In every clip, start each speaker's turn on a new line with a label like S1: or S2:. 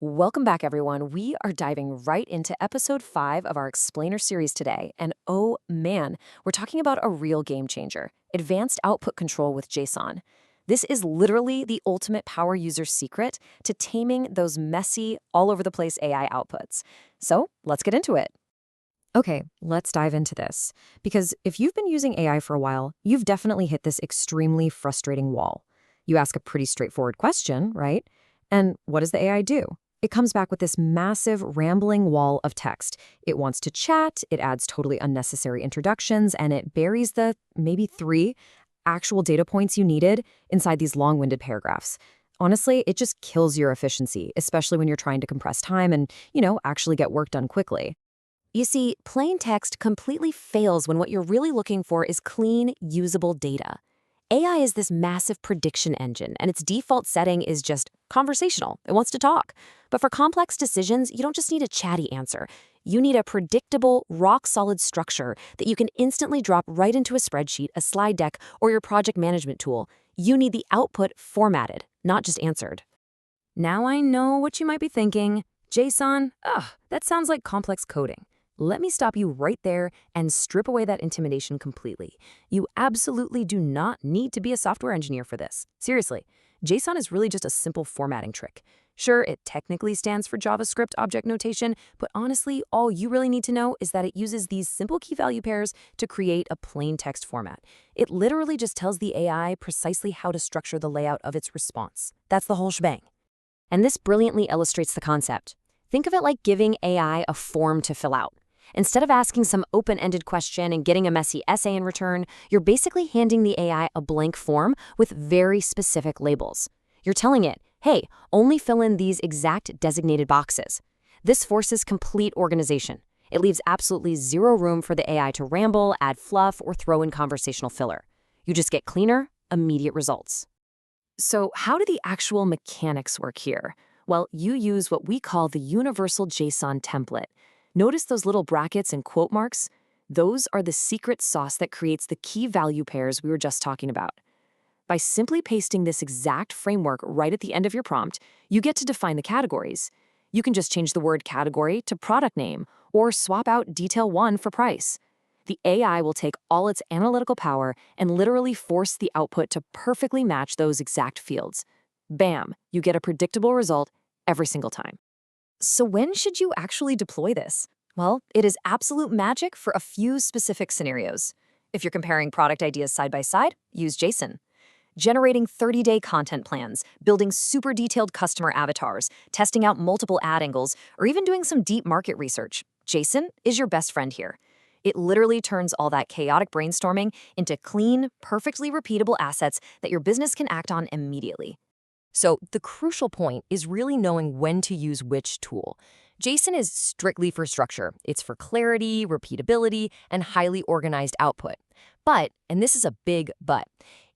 S1: Welcome back, everyone. We are diving right into episode 5 of our Explainer series today. And oh man, we're talking about a real game changer, advanced output control with JSON. This is literally the ultimate power user secret to taming those messy, all over the place AI outputs. So let's get into it. Okay, let's dive into this. Because if you've been using AI for a while, you've definitely hit this extremely frustrating wall. You ask a pretty straightforward question, right? And what does the AI do? It comes back with this massive, rambling wall of text. It wants to chat, it adds totally unnecessary introductions, and it buries the maybe 3 actual data points you needed inside these long-winded paragraphs. Honestly, it just kills your efficiency, especially when you're trying to compress time and, actually get work done quickly. You see, plain text completely fails when what you're really looking for is clean, usable data. AI is this massive prediction engine, and its default setting is just conversational. It wants to talk. But for complex decisions, you don't just need a chatty answer. You need a predictable, rock-solid structure that you can instantly drop right into a spreadsheet, a slide deck, or your project management tool. You need the output formatted, not just answered. Now I know what you might be thinking. JSON? Ugh, that sounds like complex coding. Let me stop you right there and strip away that intimidation completely. You absolutely do not need to be a software engineer for this. Seriously, JSON is really just a simple formatting trick. Sure, it technically stands for JavaScript object notation, but honestly, all you really need to know is that it uses these simple key value pairs to create a plain text format. It literally just tells the AI precisely how to structure the layout of its response. That's the whole shebang. And this brilliantly illustrates the concept. Think of it like giving AI a form to fill out. Instead of asking some open-ended question and getting a messy essay in return, you're basically handing the AI a blank form with very specific labels. You're telling it, hey, only fill in these exact designated boxes. This forces complete organization. It leaves absolutely zero room for the AI to ramble, add fluff, or throw in conversational filler. You just get cleaner, immediate results. So how do the actual mechanics work here? Well, you use what we call the universal JSON template. Notice those little brackets and quote marks? Those are the secret sauce that creates the key value pairs we were just talking about. By simply pasting this exact framework right at the end of your prompt, you get to define the categories. You can just change the word category to product name or swap out detail 1 for price. The AI will take all its analytical power and literally force the output to perfectly match those exact fields. Bam, you get a predictable result every single time. So when should you actually deploy this? Well, it is absolute magic for a few specific scenarios. If you're comparing product ideas side by side, use JSON. Generating 30-day content plans, building super detailed customer avatars, testing out multiple ad angles, or even doing some deep market research, JSON is your best friend here. It literally turns all that chaotic brainstorming into clean, perfectly repeatable assets that your business can act on immediately. So the crucial point is really knowing when to use which tool. JSON is strictly for structure. It's for clarity, repeatability, and highly organized output. But, and this is a big but,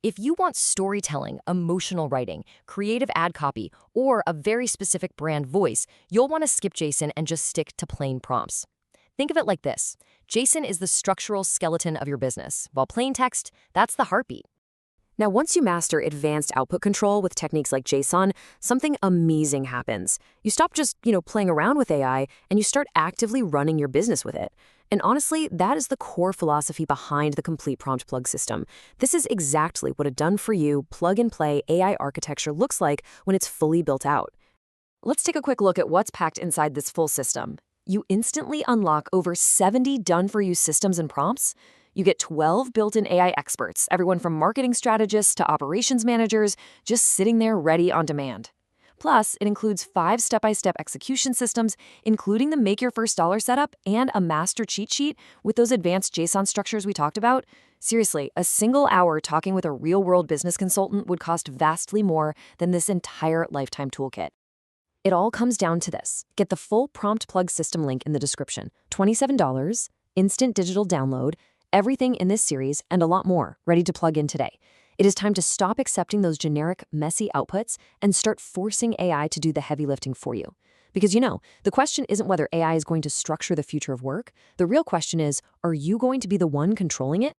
S1: if you want storytelling, emotional writing, creative ad copy, or a very specific brand voice, you'll want to skip JSON and just stick to plain prompts. Think of it like this. JSON is the structural skeleton of your business, while plain text, that's the heartbeat. Now, once you master advanced output control with techniques like JSON, something amazing happens. You stop just, playing around with AI, and you start actively running your business with it. And honestly, that is the core philosophy behind the complete prompt plug system. This is exactly what a done-for-you, plug-and-play AI architecture looks like when it's fully built out. Let's take a quick look at what's packed inside this full system. You instantly unlock over 70 done-for-you systems and prompts. You get 12 built-in AI experts, everyone from marketing strategists to operations managers, just sitting there ready on demand. Plus, it includes 5 step-by-step execution systems, including the Make Your First Dollar setup and a master cheat sheet with those advanced JSON structures we talked about. Seriously, a single hour talking with a real-world business consultant would cost vastly more than this entire lifetime toolkit. It all comes down to this. Get the full prompt plug system link in the description. $27, instant digital download, everything in this series and a lot more ready to plug in today. It is time to stop accepting those generic, messy outputs and start forcing AI to do the heavy lifting for you. Because the question isn't whether AI is going to structure the future of work. The real question is, are you going to be the one controlling it?